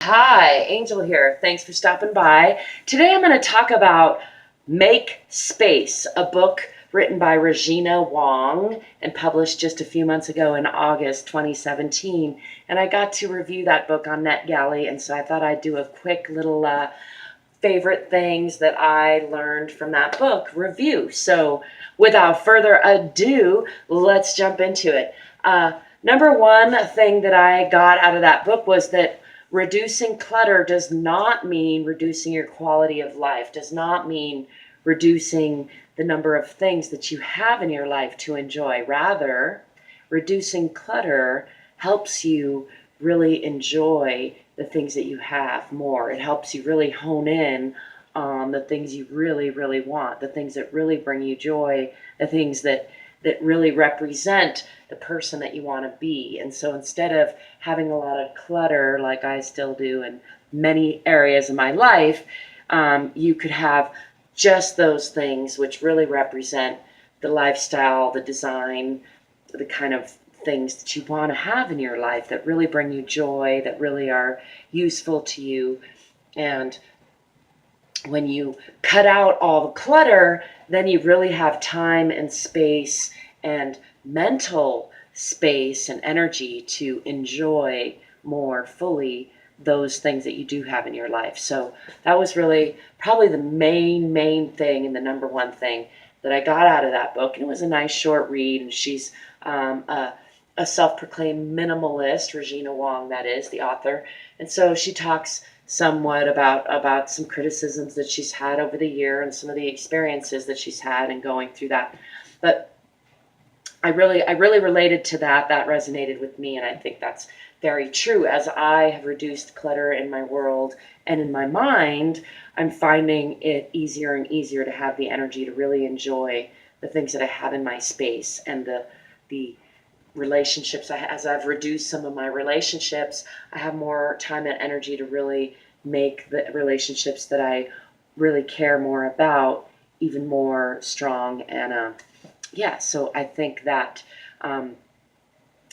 Hi, Angel here. Thanks for stopping by. Today I'm going to talk about Make Space, a book written by Regina Wong and published just a few months ago in August 2017. And I got to review that book on NetGalley, and so I thought I'd do a quick little favorite things that I learned from that book review. So without further ado, let's jump into it. Number one thing that I got out of that book was that reducing clutter does not mean reducing your quality of life, does not mean reducing the number of things that you have in your life to enjoy. Rather, reducing clutter helps you really enjoy the things that you have more. It helps you really hone in on the things you really, really want, the things that really bring you joy, the things that really represent the person that you want to be. And so instead of having a lot of clutter like I still do in many areas of my life, you could have just those things which really represent the lifestyle, the design, the kind of things that you want to have in your life that really bring you joy, that really are useful to you. And when you cut out all the clutter, then you really have time and space and mental space and energy to enjoy more fully those things that you do have in your life. So that was really probably the main thing and the number one thing that I got out of that book. And it was a nice short read. And she's a self-proclaimed minimalist, Regina Wong, that is, the author. And so she talks somewhat about some criticisms that she's had over the year and some of the experiences that she's had in going through that. But I really related to that. That resonated with me, and I think that's very true. As I have reduced clutter in my world and in my mind, I'm finding it easier and easier to have the energy to really enjoy the things that I have in my space and the relationships. As I've reduced some of my relationships, I have more time and energy to really make the relationships that I really care more about even more strong. And so I think that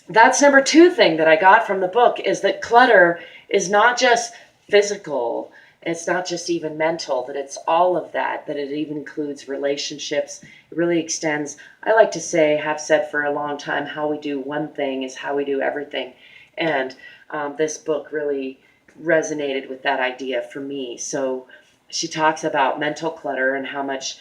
that's number two thing that I got from the book, is that clutter is not just physical, it's not just even mental, that it's all of that it even includes relationships. It really extends. I like to say, have said for a long time, how we do one thing is how we do everything. And this book really resonated with that idea for me. So she talks about mental clutter and how much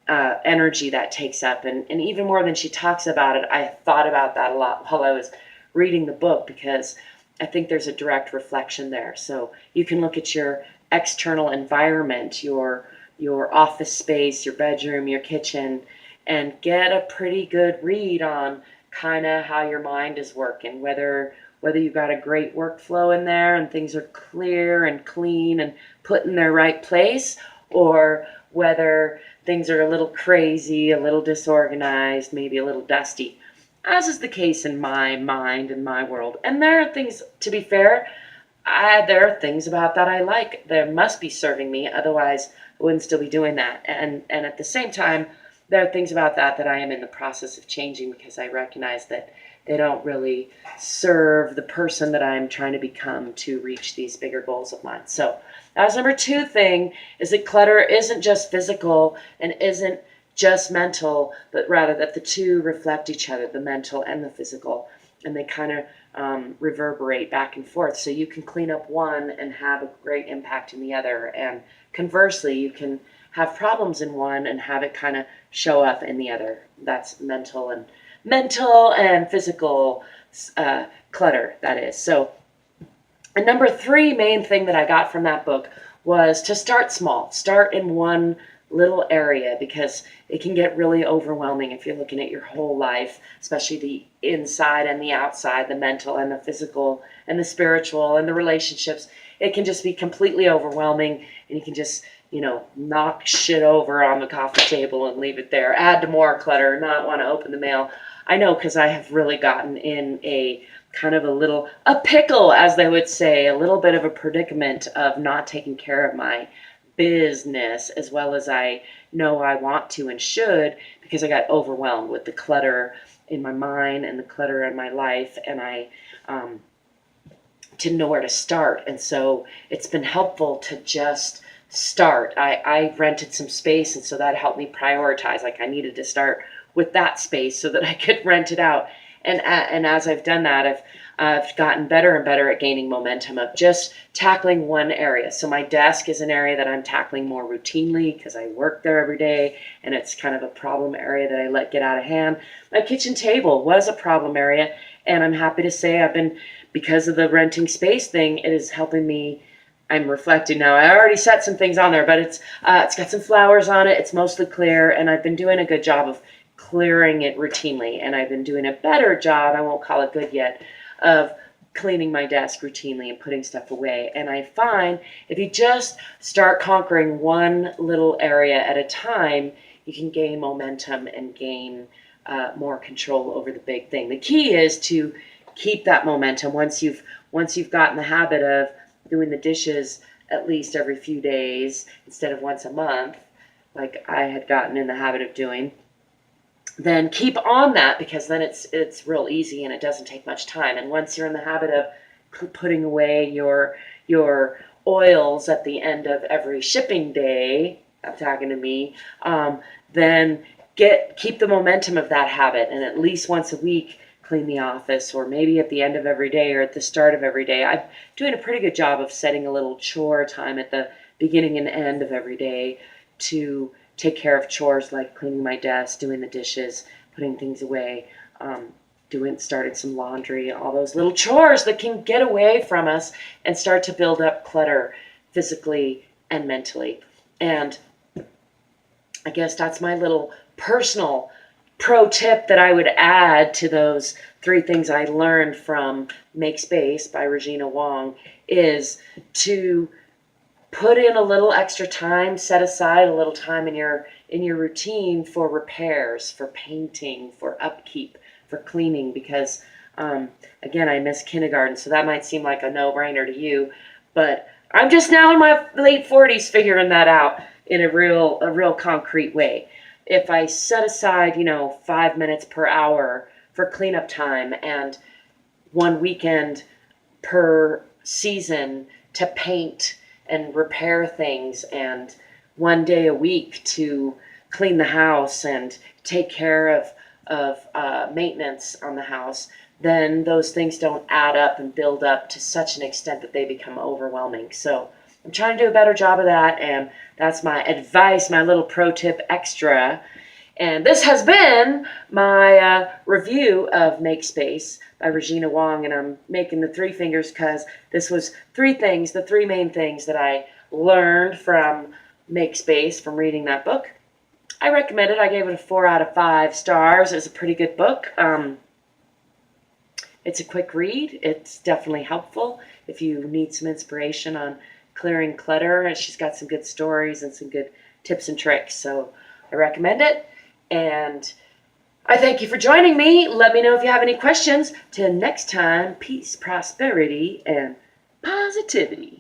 energy that takes up. And even more than she talks about it, I thought about that a lot while I was reading the book, because I think there's a direct reflection there. So you can look at your external environment, your office space, your bedroom, your kitchen, and get a pretty good read on kind of how your mind is working, whether you've got a great workflow in there and things are clear and clean and put in their right place, or whether things are a little crazy, a little disorganized, maybe a little dusty, as is the case in my mind and my world. And there are things, to be fair, there are things about that I like. There must be serving me, otherwise I wouldn't still be doing that. And at the same time, there are things about that I am in the process of changing, because I recognize that they don't really serve the person that I'm trying to become to reach these bigger goals of mine. So that's number two thing, is that clutter isn't just physical and isn't just mental, but rather that the two reflect each other, the mental and the physical, and they kind of reverberate back and forth. So you can clean up one and have a great impact in the other. And conversely, you can have problems in one and have it kind of show up in the other. That's mental and physical clutter, that is. So, and number three main thing that I got from that book was to start small. Start in one little area, because it can get really overwhelming if you're looking at your whole life, especially the inside and the outside, the mental and the physical and the spiritual and the relationships. It can just be completely overwhelming, and you can just, knock shit over on the coffee table and leave it there, add to more clutter, not want to open the mail. I know, because I have really gotten in a kind of a pickle, as they would say, a little bit of a predicament of not taking care of my business as well as I know I want to and should, because I got overwhelmed with the clutter in my mind and the clutter in my life. And I to know where to start. And so it's been helpful to just start. I rented some space, and so that helped me prioritize. Like I needed to start with that space so that I could rent it out. And as I've done that, I've gotten better and better at gaining momentum of just tackling one area. So my desk is an area that I'm tackling more routinely because I work there every day, and it's kind of a problem area that I let get out of hand. My kitchen table was a problem area, and I'm happy to say because of the renting space thing, it is helping me. I'm reflecting now. I already set some things on there, but it's got some flowers on it. It's mostly clear, and I've been doing a good job of clearing it routinely, and I've been doing a better job, I won't call it good yet, of cleaning my desk routinely and putting stuff away. And I find if you just start conquering one little area at a time, you can gain momentum and gain more control over the big thing. The key is to keep that momentum once you've gotten the habit of doing the dishes at least every few days instead of once a month, like I had gotten in the habit of doing. Then keep on that, because then it's real easy and it doesn't take much time. And once you're in the habit of putting away your oils at the end of every shipping day, I'm talking to me, then keep the momentum of that habit, and at least once a week clean the office, or maybe at the end of every day or at the start of every day. I'm doing a pretty good job of setting a little chore time at the beginning and end of every day to take care of chores like cleaning my desk, doing the dishes, putting things away, started some laundry, all those little chores that can get away from us and start to build up clutter physically and mentally. And I guess that's my little personal pro tip that I would add to those 3 things I learned from Make Space by Regina Wong, is to put in a little extra time, set aside a little time in your routine for repairs, for painting, for upkeep, for cleaning, because again, I miss kindergarten, so that might seem like a no-brainer to you, but I'm just now in my late 40s figuring that out in a real concrete way. If I set aside, 5 minutes per hour for cleanup time, and one weekend per season to paint and repair things, and one day a week to clean the house and take care of maintenance on the house, then those things don't add up and build up to such an extent that they become overwhelming. So I'm trying to do a better job of that, and that's my advice, my little pro tip extra. And this has been my review of Make Space by Regina Wong, and I'm making the 3 fingers because this was 3 things, the 3 main things that I learned from Make Space from reading that book. I recommend it. I gave it a 4 out of 5 stars. It's a pretty good book. It's a quick read. It's definitely helpful if you need some inspiration on clearing clutter. And she's got some good stories and some good tips and tricks. So I recommend it. And I thank you for joining me. Let me know if you have any questions. Till next time, peace, prosperity, and positivity.